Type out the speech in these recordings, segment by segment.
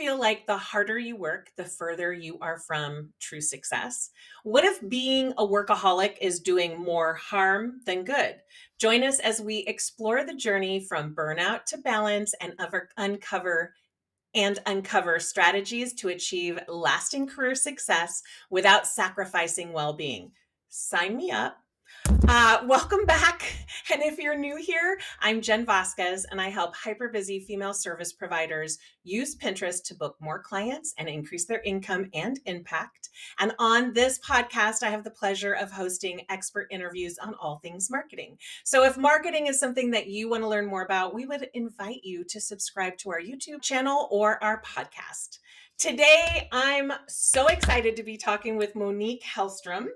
feel like the harder you work, the further you are from true success? What if being a workaholic is doing more harm than good? Join us as we explore the journey from burnout to balance and uncover strategies to achieve lasting career success without sacrificing well-being. Sign me up. Welcome back. And if you're new here, I'm Jen Vasquez, and I help hyper busy female service providers use Pinterest to book more clients and increase their income and impact. And on this podcast, I have the pleasure of hosting expert interviews on all things marketing. So if marketing is something that you want to learn more about, we would invite you to subscribe to our YouTube channel or our podcast. Today, I'm so excited to be talking with Monique Helstrom.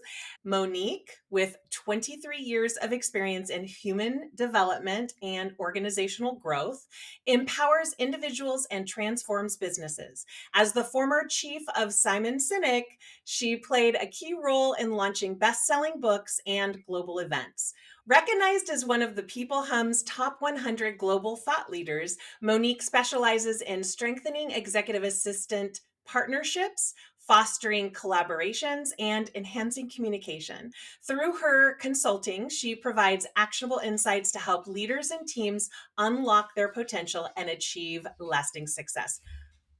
Monique, with 23 years of experience in human development and organizational growth, empowers individuals and transforms businesses. As the former chief of Simon Sinek, she played a key role in launching best-selling books and global events. Recognized as one of the People Hum's top 100 global thought leaders, Monique specializes in strengthening executive assistant partnerships, fostering collaborations, and enhancing communication. Through her consulting, she provides actionable insights to help leaders and teams unlock their potential and achieve lasting success.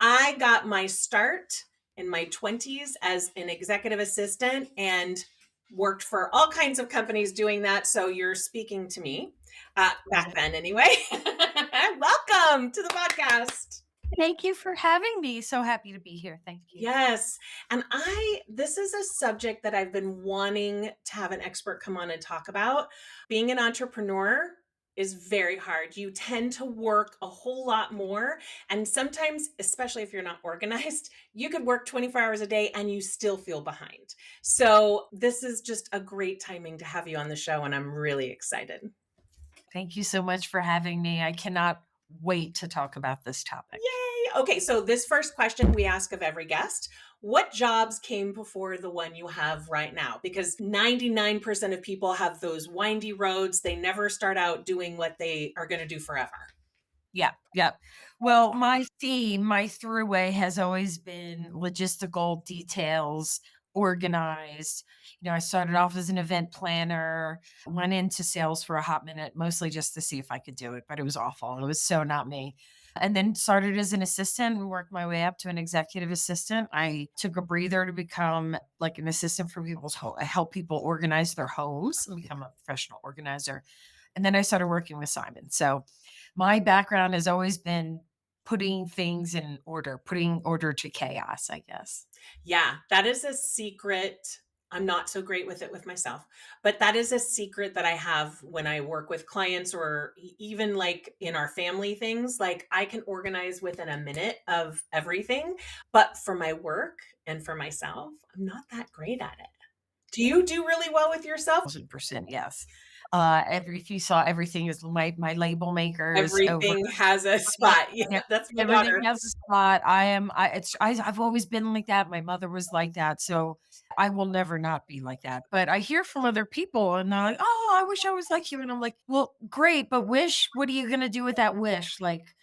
I got my start in my 20s as an executive assistant and worked for all kinds of companies doing that. So you're speaking to me back then anyway. Welcome to the podcast. Thank you for having me. So happy to be here. Thank you. Yes. And this is a subject that I've been wanting to have an expert come on and talk about. Being an entrepreneur is very hard. You tend to work a whole lot more. And sometimes, especially if you're not organized, you could work 24 hours a day and you still feel behind. So this is just a great timing to have you on the show. And I'm really excited. Thank you so much for having me. I cannot wait to talk about this topic. Yay. Okay. So this first question we ask of every guest: what jobs came before the one you have right now? Because 99% of people have those windy roads. They never start out doing what they are going to do forever. Yeah, yeah. Well, my theme, my throughway has always been logistical details, organized. I started off as an event planner, went into sales for a hot minute, mostly just to see if I could do it, but it was awful. It was so not me. And then started as an assistant and worked my way up to an executive assistant. I took a breather to become like an assistant for people's home. I help people organize their homes and become a professional organizer. And then I started working with Simon. So my background has always been putting things in order, putting order to chaos, I guess. Yeah, that is a secret. I'm not so great with it with myself, but that is a secret that I have when I work with clients or even like in our family things. Like I can organize within a minute of everything, but for my work and for myself, I'm not that great at it. Do you do really well with yourself? 1,000%, yes. If you saw everything is my label makers over. Everything has a spot. Yeah, Yeah, that's my everything daughter. has a spot. I've always been like that. My mother was like that, so I will never not be like that. But I hear from other people and they're like, "Oh, I wish I was like you." And I'm like, "Well, great, but what are you going to do with that wish? Like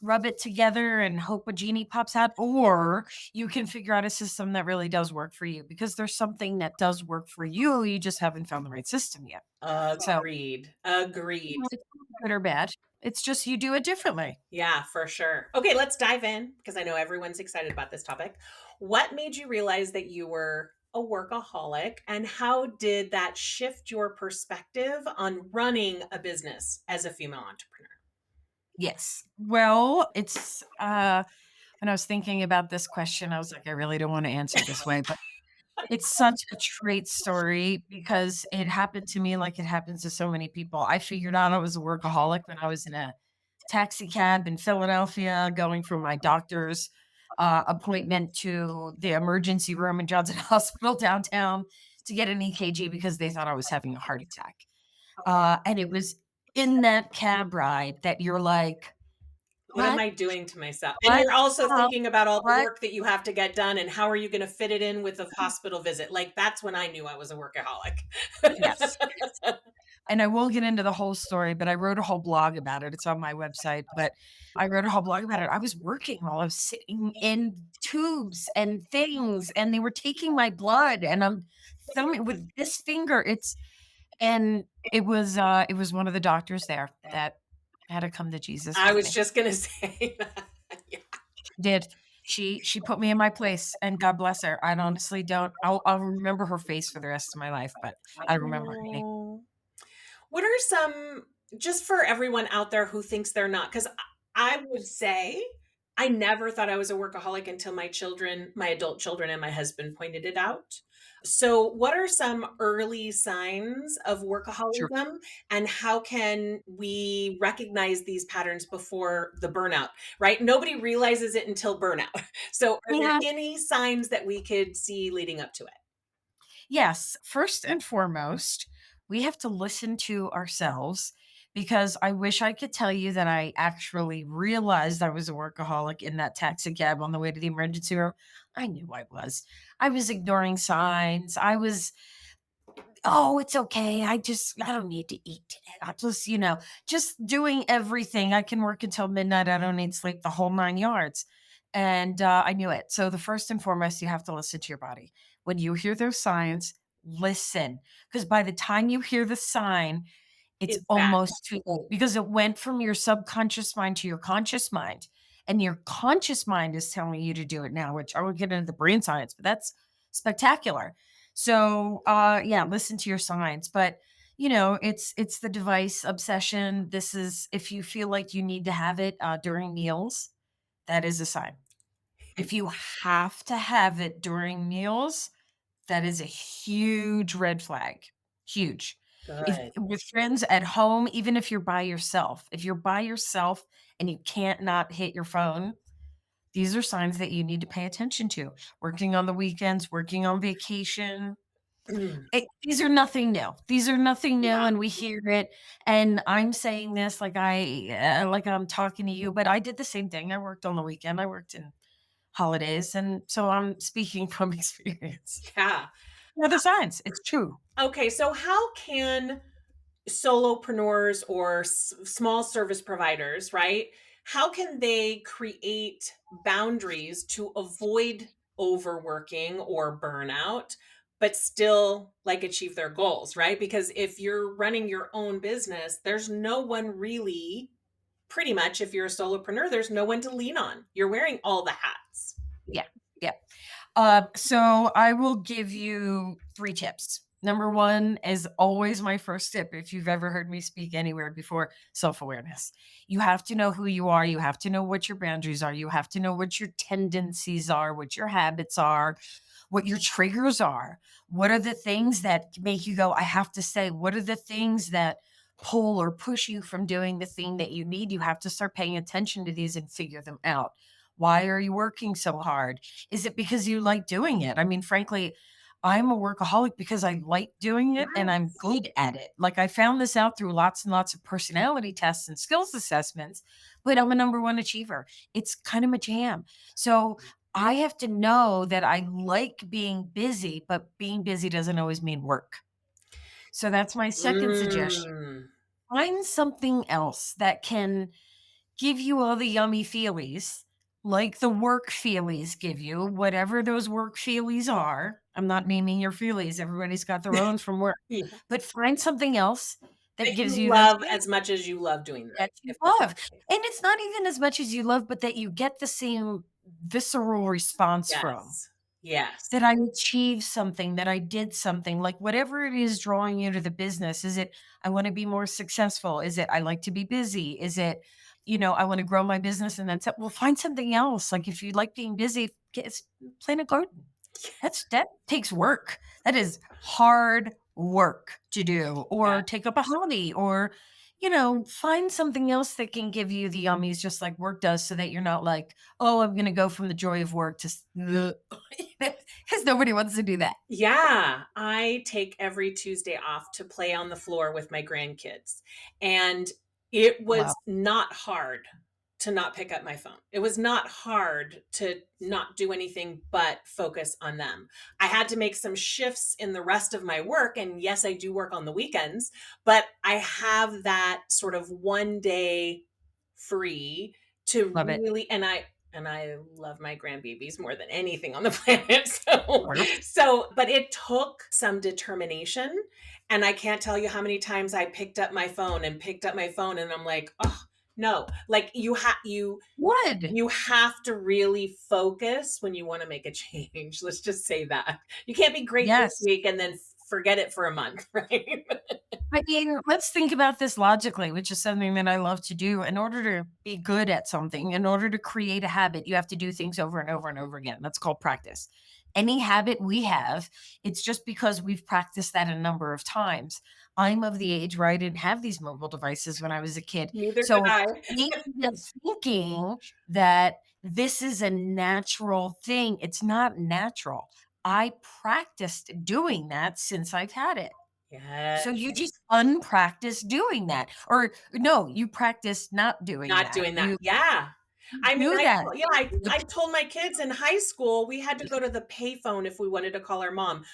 rub it together and hope a genie pops out, or you can figure out a system that really does work for you because there's something that does work for you. You just haven't found the right system yet." So, Agreed. Agreed. it's not good or bad. It's just you do it differently. Yeah, for sure. Okay, let's dive in because I know everyone's excited about this topic. What made you realize that you were a workaholic, and how did that shift your perspective on running a business as a female entrepreneur? Yes. Well, when I was thinking about this question, I was like, I really don't want to answer this way, but it's such a great story because it happened to me like it happens to so many people. I figured out I was a workaholic when I was in a taxi cab in Philadelphia, going from my doctor's appointment to the emergency room in Johnson Hospital downtown to get an EKG because they thought I was having a heart attack. And it was in that cab ride that you're like, What am what? I doing to myself? And What? you're also thinking about all the What? work that you have to get done and how are you going to fit it in with the hospital visit? Like that's when I knew I was a workaholic. Yes. And I will get into the whole story, but I wrote a whole blog about it. It's on my website, but I wrote a whole blog about it. I was working while I was sitting in tubes and things, and they were taking my blood, and I'm thumbing with this finger. And it was one of the doctors there that had to come to Jesus I with was me. just gonna say that. Yeah. Did. She put me in my place, and God bless her. I honestly don't I'll remember her face for the rest of my life, but I remember her name. Oh. What are some, just for everyone out there who thinks they're not, 'cause I would say I never thought I was a workaholic until my adult children and my husband pointed it out. So, what are some early signs of Sure. workaholism, and how can we recognize these patterns before the burnout, right? Nobody realizes it until burnout. So, are there Yeah. any signs that we could see leading up to it? Yes, first and foremost, we have to listen to ourselves because I wish I could tell you that I actually realized I was a workaholic in that taxi cab on the way to the emergency room. I knew I was. I was ignoring signs. I was, oh, it's okay. I don't need to eat today. I just, just doing everything. I can work until midnight. I don't need sleep, the whole 9 yards. And I knew it. So, the first and foremost, you have to listen to your body. When you hear those signs, listen. Because by the time you hear the sign, it's It's bad. almost too late because it went from your subconscious mind to your conscious mind. And your conscious mind is telling you to do it now, which I will get into the brain science, but that's spectacular. So yeah, listen to your signs. But it's the device obsession. This is if you feel like you need to have it during meals, that is a sign. If you have to have it during meals, that is a huge red flag, huge. If Good. with friends at home, even if you're by yourself and you can't not hit your phone, these are signs that you need to pay attention to. Working on the weekends, working on vacation. These are nothing new. These are nothing new, Yeah. and we hear it. And I'm saying this like I'm talking to you, but I did the same thing. I worked on the weekend. I worked in holidays, and so I'm speaking from experience. Yeah. Yeah, the signs. It's true. Okay, so how can solopreneurs or small service providers, right? How can they create boundaries to avoid overworking or burnout, but still like achieve their goals, right? Because if you're running your own business, there's no one really, pretty much, if you're a solopreneur, there's no one to lean on. You're wearing all the hats. Yeah, yeah. So I will give you 3 tips. Number 1 is always my first tip if you've ever heard me speak anywhere before, self-awareness. You have to know who you are, you have to know what your boundaries are, you have to know what your tendencies are, what your habits are, what your triggers are. What are the things that make you go, "I have to say," what are the things that pull or push you from doing the thing that you need? You have to start paying attention to these and figure them out. Why are you working so hard? Is it because you like doing it? I mean, frankly, I'm a workaholic because I like doing it and I'm Yes. good at it. Like I found this out through lots and lots of personality tests and skills assessments, but I'm a number one achiever. It's kind of my jam. So I have to know that I like being busy, but being busy doesn't always mean work. So that's my second suggestion. Mm. Find something else that can give you all the yummy feelies, like the work feelies give you, whatever those work feelies are. I'm not naming your feelies. Everybody's got their own from work. Yeah. But find something else that That gives you you those love feelings as much as you love doing that this, you if that's love. okay. And it's not even as much as you love, but that you get the same visceral response from. Yes. Yes. That I achieved something, that I did something, like whatever it is drawing you to the business. Is it, I want to be more successful? Is it, I like to be busy? Is it, I want to grow my business and that's it? Well, find something else. Like if you like being busy, plant a garden. That takes work. That is hard work to do, Yeah. or take up a hobby, or, find something else that can give you the yummies just like work does so that you're not like, oh, I'm going to go from the joy of work to, because nobody wants to do that. Yeah, I take every Tuesday off to play on the floor with my grandkids, and it Wow. was not hard to not pick up my phone. It was not hard to not do anything but focus on them. I had to make some shifts in the rest of my work. And yes, I do work on the weekends, but I have that sort of one day free to Love it. really, and I love my grandbabies more than anything on the planet. So, Course. but it took some determination. And I can't tell you how many times I picked up my phone and picked up my phone, and I'm like, oh, no, like Would. you have to really focus when you want to make a change. Let's just say that. You can't be great this Yes. week and then forget it for a month, right? I mean, let's think about this logically, which is something that I love to do. In order to be good at something, in order to create a habit, you have to do things over and over and over again. That's called practice. Any habit we have, it's just because we've practiced that a number of times. I'm of the age where I didn't have these mobile devices when I was a kid. Neither did So I. me thinking that this is a natural thing, it's not natural. I practiced doing that since I've had it. Yes. So you just unpractice doing that, or no, you practice not doing Not that. doing that. You Yeah. I mean, do that. I told my kids in high school we had to go to the payphone if we wanted to call our mom.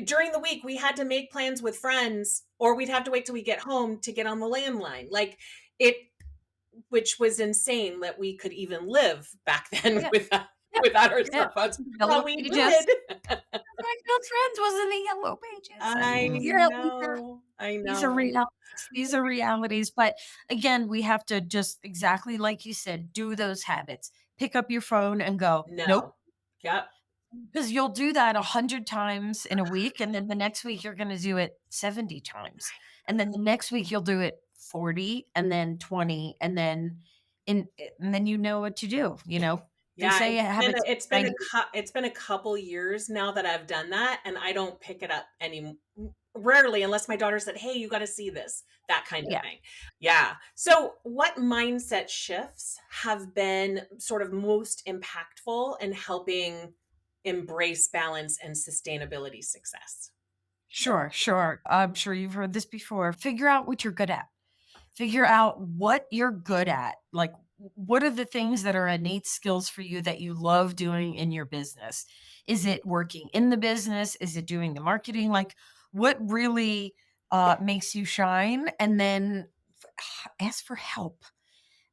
During the week, we had to make plans with friends, or we'd have to wait till we get home to get on the landline. Like it, which was insane that we could even live back then Yeah, yeah, without our yeah. cell phones. Yellow But we pages. did. Regular Trends was in the yellow pages, and I know. I these are know. realities. These are realities. But again, we have to just exactly like you said, do those habits. Pick up your phone and go, nope. No. Yep. Because you'll do that 100 times in a week, and then the next week you're gonna do it 70 times, and then the next week you'll do it 40, and then 20, and then you know what to do, you know? They Yeah, say habits make 90. it's been a couple years now that I've done that, and I don't pick it up any rarely unless my daughter said, "Hey, you gotta see this," that kind of Yeah, thing. Yeah. So, what mindset shifts have been sort of most impactful in helping embrace balance and sustainability success? sure, sure. I'm sure you've heard this before. Figure out what you're good at. Figure out what you're good at. Like, what are the things that are innate skills for you that you love doing in your business? Is it working in the business? Is it doing the marketing? Like, what really makes you shine? And then ask for help.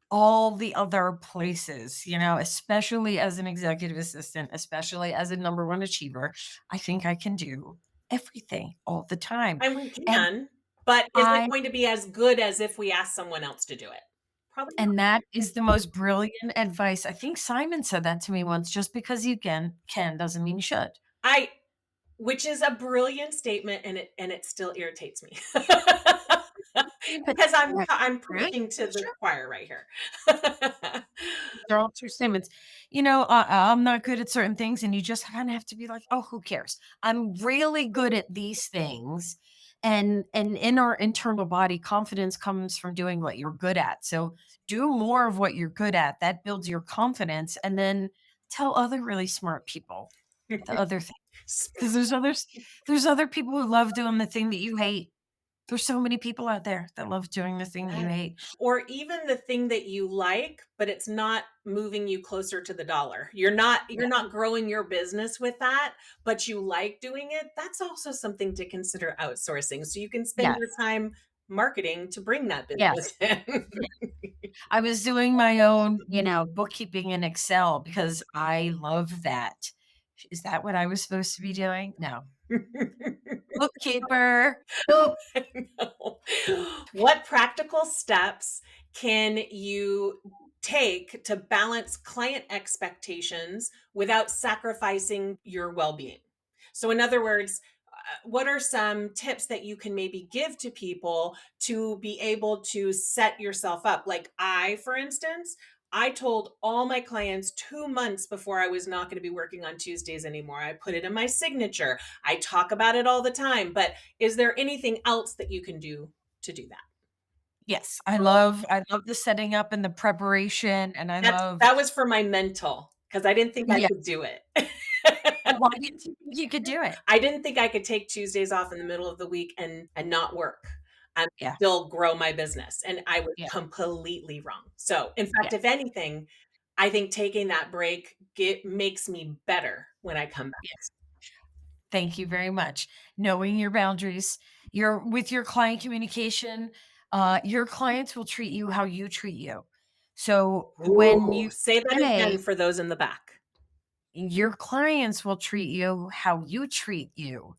All the other places, especially as an executive assistant, especially as a number one achiever, I think I can do everything all the time. And we And can, but is it I going to be as good as if we ask someone else to do it? Probably not. And that is the most brilliant advice. I think Simon said that to me once, "Just because you can doesn't mean you should." I Which is a brilliant statement, and it still irritates me. But Because that's I'm true. preaching to That's the true. choir right here. They're all true statements. I'm not good at certain things, and you just kinda have to be like, "Oh, who cares? I'm really good at these things." And in our internal body, confidence comes from doing what you're good at. So do more of what you're good at. That builds your confidence, and then tell other really smart people the other thing. 'Cause there's other people who love doing the thing that you hate. There's so many people out there that love doing the thing that you Yes. hate. Or even the thing that you like, but it's not moving you closer to the dollar. You're Yeah. not growing your business with that, but you like doing it. That's also something to consider outsourcing, so you can spend your Yes. time marketing to bring that Yes. business in. Yeah. I was doing my own, bookkeeping in Excel because I love that. Is that what I was supposed to be doing? No. Bookkeeper. Nope. I know. What practical steps can you take to balance client expectations without sacrificing your well-being? So, in other words, what are some tips that you can maybe give to people to be able to set yourself up? Like for instance, I told all my clients 2 months before I was not going to be working on Tuesdays anymore. I put it in my signature. I talk about it all the time. But is there anything else that you can do to do that? Yes, I love the setting up and the preparation, and I love That was for my mental because I didn't think I yeah. could do it. Well, why didn't you think you could do it? I didn't think I could take Tuesdays off in the middle of the week and not work. and Yeah. still grow my business. And I was Yeah. completely wrong. So, in fact, Yeah. if anything, I think taking that break makes me better when I come back. Yes. Thank you very much. Knowing your boundaries, your client communication, your clients will treat you how you treat you. So when Ooh, you say that again say for those in the back. your clients will treat you how you treat you.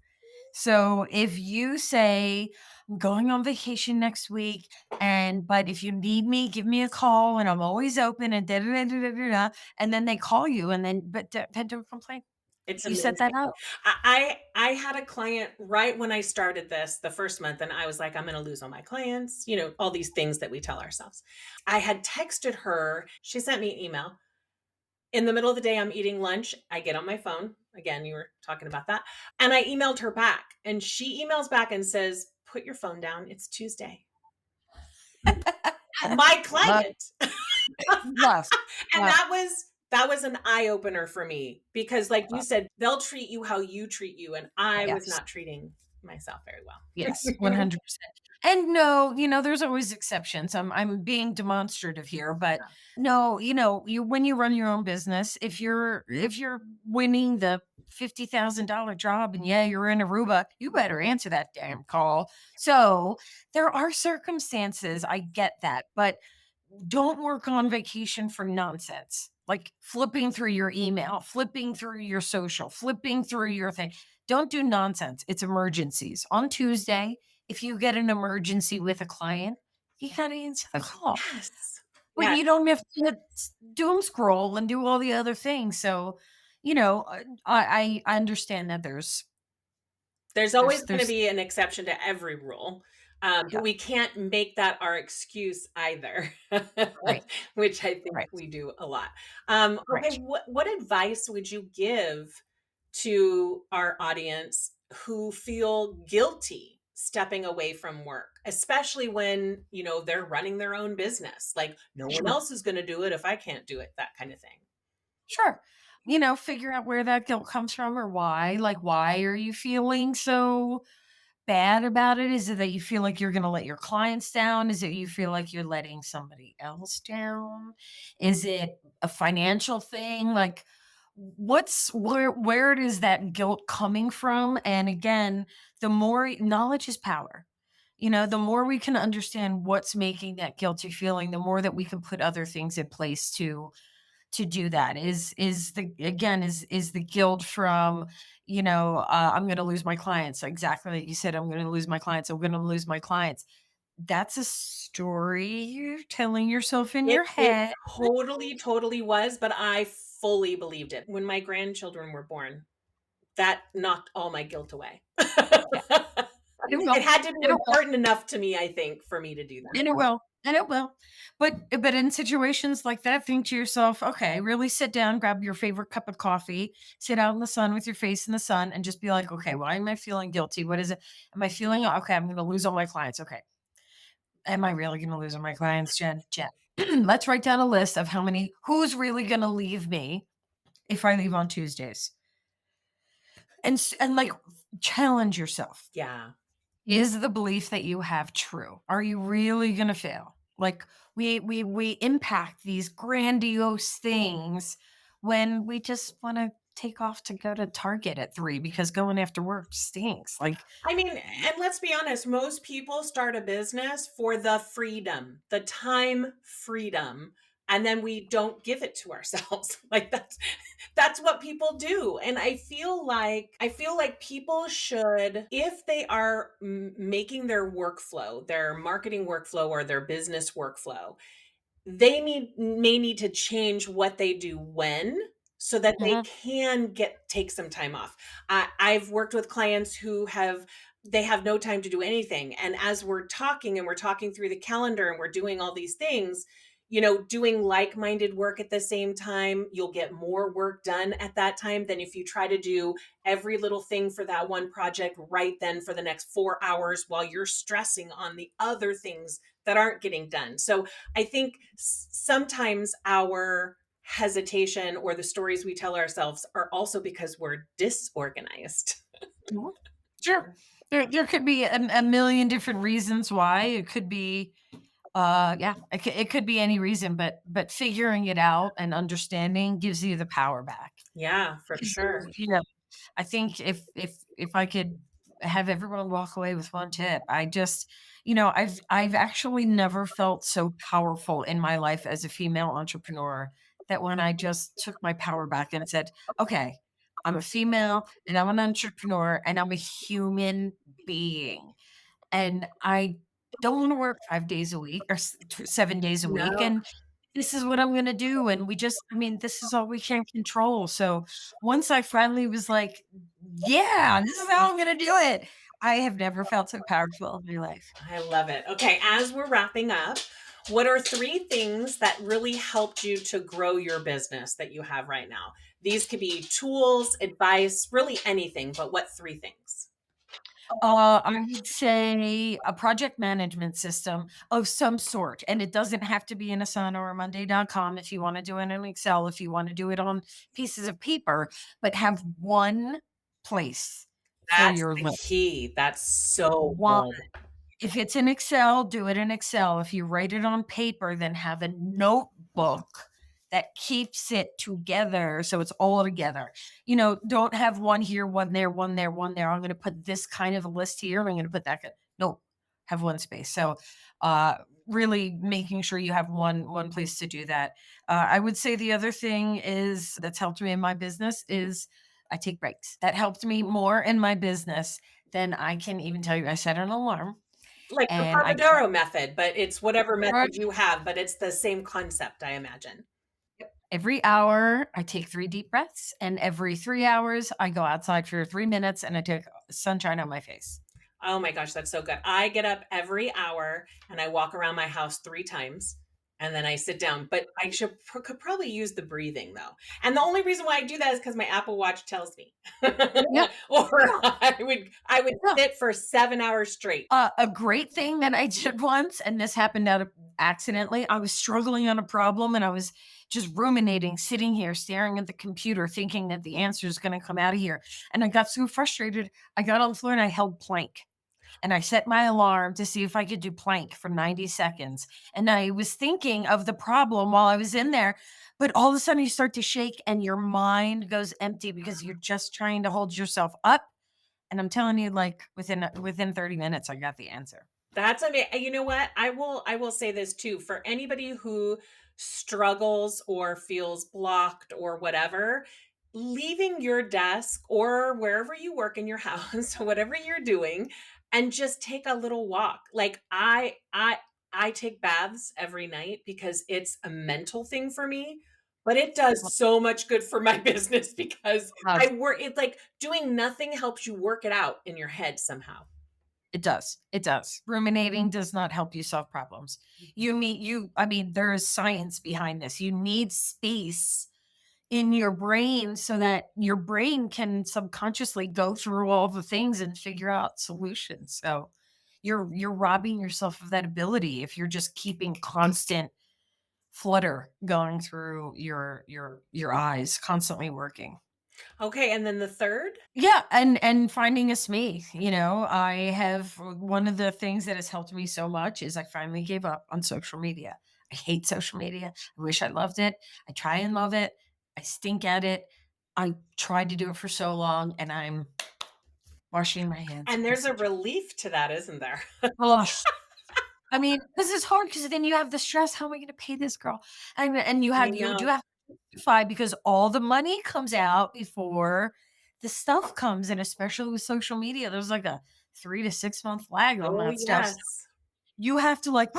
So if you say, I'm going on vacation next week, but if you need me, give me a call and I'm always open and da da da da da da. And then they call you and then don't complain. It's You set that amazing. up. I had a client right when I started this the first month, and I was like, I'm going to lose all my clients, all these things that we tell ourselves. I had texted her. She sent me an email. In the middle of the day, I'm eating lunch. I get on my phone. Again, you were talking about that. And I emailed her back, and she emails back and says, put your phone down. It's Tuesday. My Love, client. love, And love. that was an eye opener for me because like you said, they'll treat you how you treat you, and I was Yes. not treating myself very Yes, well. 100%. And no, there's always exceptions. I'm being demonstrative here, but no, you when you run your own business, if you're winning the $50,000 job and yeah, you're in Aruba, you better answer that damn call. So, there are circumstances, I get that, but don't work on vacation for nonsense. Like flipping through your email, flipping through your social, flipping through your thing. Don't do nonsense. It's emergencies. On Tuesday, if you get an emergency with a client, you got to answer the call. Yes. But Yeah. you don't have to doom scroll and do all the other things. So, I understand that There's always gonna there's be an exception to every rule, yeah, but we can't make that our excuse either, right, which I think right, we do a lot. Okay, right. what advice would you give to our audience who feel guilty stepping away from work, especially when, they're running their own business? Like, no one Sure. else is gonna do it if I can't do it, that kind of thing. Sure. Figure out where that guilt comes from or why. Like, why are you feeling so bad about it? Is it that you feel like you're going to let your clients down? Is it you feel like you're letting somebody else down? Is it a financial thing? Like, where is that guilt coming from? And again, the more knowledge is power. The more we can understand what's making that guilty feeling, the more that we can put other things in place to do that. Is the guilt from, I'm going to lose my clients, exactly like you said, I'm going to lose my clients, I'm going to lose my clients. That's a story you're telling yourself in It your it head. totally, totally was, but I fully believed it. When my grandchildren were born, that knocked all my guilt away. Yeah, it It will, had to be it will, important enough to me, I think, for me to do that. and it will. But in situations like that, think to yourself, okay, really sit down, grab your favorite cup of coffee, sit out in the sun with your face in the sun, and just be like, okay, why am I feeling guilty? What is it? Am I feeling okay? I'm going to lose all my clients. Okay, am I really gonna lose all my clients, Jen? Jen, let's write down a list of who's really gonna leave me if I leave on Tuesdays. And like challenge yourself. Yeah. Is the belief that you have true? Are you really gonna fail? Like we impact these grandiose things when we just want to take off to go to Target at 3 because going after work stinks. Like I mean, and let's be honest, most people start a business for the freedom, the time freedom, and then we don't give it to ourselves. Like that's what people do. And I feel like people should, if they are making their workflow, their marketing workflow or their business workflow, they may need to change what they do when, so that they mhm, can take some time off. I've worked with clients who they have no time to do anything, and as we're talking and we're talking through the calendar and we're doing all these things, doing like-minded work at the same time, you'll get more work done at that time than if you try to do every little thing for that one project right then for the next 4 hours while you're stressing on the other things that aren't getting done. So I think sometimes our hesitation or the stories we tell ourselves are also because we're disorganized. mhm. Sure. There could be a million different reasons why. It could be, yeah, it could be any reason, but figuring it out and understanding gives you the power back. Yeah, for Because sure. you know, I think if I could have everyone walk away with one tip, I just, I've actually never felt so powerful in my life as a female entrepreneur that when I just took my power back and said, okay, I'm a female and I'm an entrepreneur and I'm a human being. And I don't want to work 5 days a week or 7 days a week. No, And this is what I'm gonna do, and we just I mean, this is all we can control, so once I finally was like, "Yeah, this is how I'm gonna do it," I have never felt so powerful in my life. I love it. Okay, as we're wrapping up, what are three things that really helped you to grow your business that you have right now? These could be tools, advice, really anything, but what three things? I would say a project management system of some sort, and it doesn't have to be in Asana or Monday.com if you wanna do it in Excel, if you wanna do it on pieces of paper, but have one place for That's your the list. key. That's so One good. If it's in Excel, do it in Excel. If you write it on paper, then have a notebook that keeps it together so it's all together. Don't have one here, one there, one there, one there. I'm going to put this kind of a list here. I'm going to put that. No, have one space. So, uh, really making sure you have one place to do that. I would say the other thing is that's helped me in my business is I take breaks. That helped me more in my business than I can even tell you. I set an alarm Like the and I try Pomodoro method, but it's whatever right method you have, but it's the same concept, I imagine. every hour, I take 3 deep breaths, and every 3 hours, I go outside for 3 minutes and I take sunshine on my face. Oh my gosh, that's so good. I get up every hour and I walk around my house 3 times and then I sit down, but I could probably use the breathing though. And the only reason why I do that is because my Apple Watch tells me. Yeah, Or yeah, I would yeah. sit for 7 hours straight. A great thing that I did once, and this happened out of accidentally, I was struggling on a problem and I was just ruminating, sitting here staring at the computer, thinking that the answer is gonna come out of here, and I got so frustrated, I got on the floor and I held plank. And I set my alarm to see if I could do plank for 90 seconds. And I was thinking of the problem while I was in there, but all of a sudden you start to shake and your mind goes empty because you're just trying to hold yourself up. And I'm telling you, like within 30 minutes, I got the answer. That's you know what? I will say this too. For anybody who struggles or feels blocked or whatever, leaving your desk or wherever you work in your house, whatever you're doing, and just take a little walk. Like I take baths every night because it's a mental thing for me, but it does so much good for my business because Uh, I work it's like doing nothing helps you work it out in your head somehow. it does. It does. Ruminating does not help you solve problems. I mean, there is science behind this. You need space in your brain so that your brain can subconsciously go through all the things and figure out solutions. So you're robbing yourself of that ability if you're just keeping constant flutter going through your eyes, constantly working. Okay, and then the third? Yeah, and finding a SME, I have one of the things that has helped me so much is I finally gave up on social media. I hate social media. I wish I loved it. I try and love it. I stink at it. I tried to do it for so long and I'm washing my hands And in there's a such a relief to that, isn't there? ugh. I mean, this is hard because then you have the stress. How am I going to pay this girl? And I you do know. have to justify because all the money comes out before the stuff comes in, especially with social media. There's like a 3 to 6 month lag on Oh, that stuff. So yes. you have to like,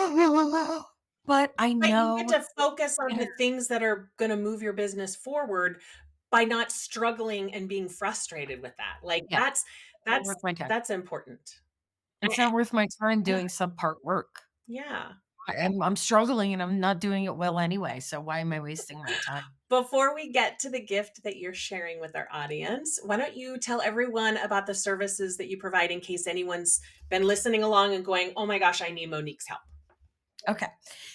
but I But you get know to focus on the things that are gonna move your business forward by not struggling and being frustrated with that. Like, yeah, that's not that's worth my time. that's important. I It's not worth my time Yeah, doing subpart work. yeah. I'm struggling and I'm not doing it well anyway. So why am I wasting my time? Before we get to the gift that you're sharing with our audience, why don't you tell everyone about the services that you provide in case anyone's been listening along and going, "Oh my gosh, I need Monique's help." Okay.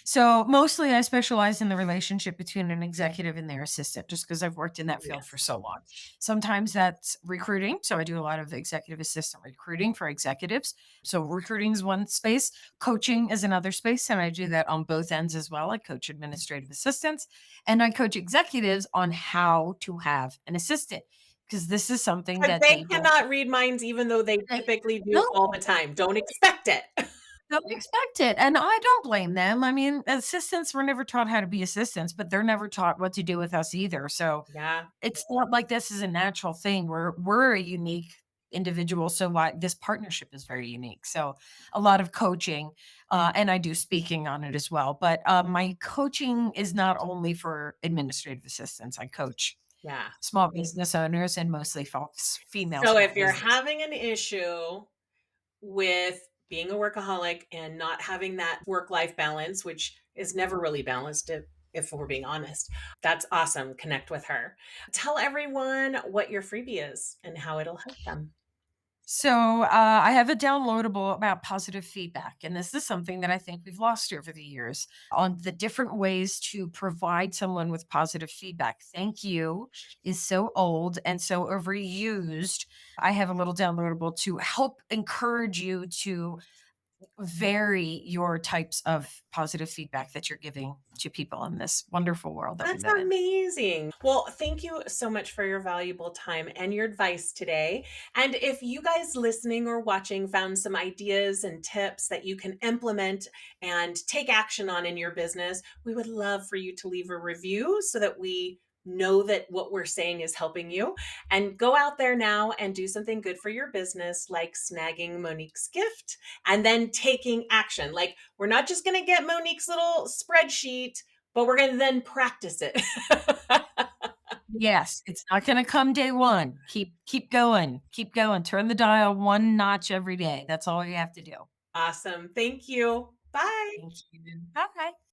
So mostly I specialize in the relationship between an executive and their assistant just because I've worked in that field for Yes. so long. Sometimes that's recruiting. So I do a lot of executive assistant recruiting for executives. So recruiting is one space, coaching is another space. And I do that on both ends as well. I coach administrative assistants and I coach executives on how to have an assistant because this is something Because that they they don't. cannot read minds even though they They, typically do all no, the time. Don't expect it. don't expect it, and I don't blame them. I mean, assistants were never taught how to be assistants, but they're never taught what to do with us either, so Yeah, it's not like this is a natural thing. We're a unique individual, so why this partnership is very unique, so a lot of coaching, and I do speaking on it as well, but, my coaching is not only for administrative assistants. I coach yeah. small business owners and mostly folks female So small if you're business. having an issue with being a workaholic and not having that work-life balance, which is never really balanced if we're being honest, that's awesome. Connect with her. Tell everyone what your freebie is and how it'll help them. So, I have a downloadable about positive feedback, and this is something that I think we've lost over the years on the different ways to provide someone with positive feedback. Thank you is so old and so overused. I have a little downloadable to help encourage you to vary your types of positive feedback that you're giving to people in this wonderful world that we That's live in. amazing. Well, thank you so much for your valuable time and your advice today. And if you guys listening or watching found some ideas and tips that you can implement and take action on in your business, we would love for you to leave a review so that we know that what we're saying is helping you. And go out there now and do something good for your business, like snagging Monique's gift and then taking action. Like, we're not just going to get Monique's little spreadsheet, but we're gonna then practice it. Yes, it's not gonna come day 1. Keep going, keep going, turn the dial 1 notch every day. That's all you have to do. Awesome. Thank you. Bye. Thank you. Bye.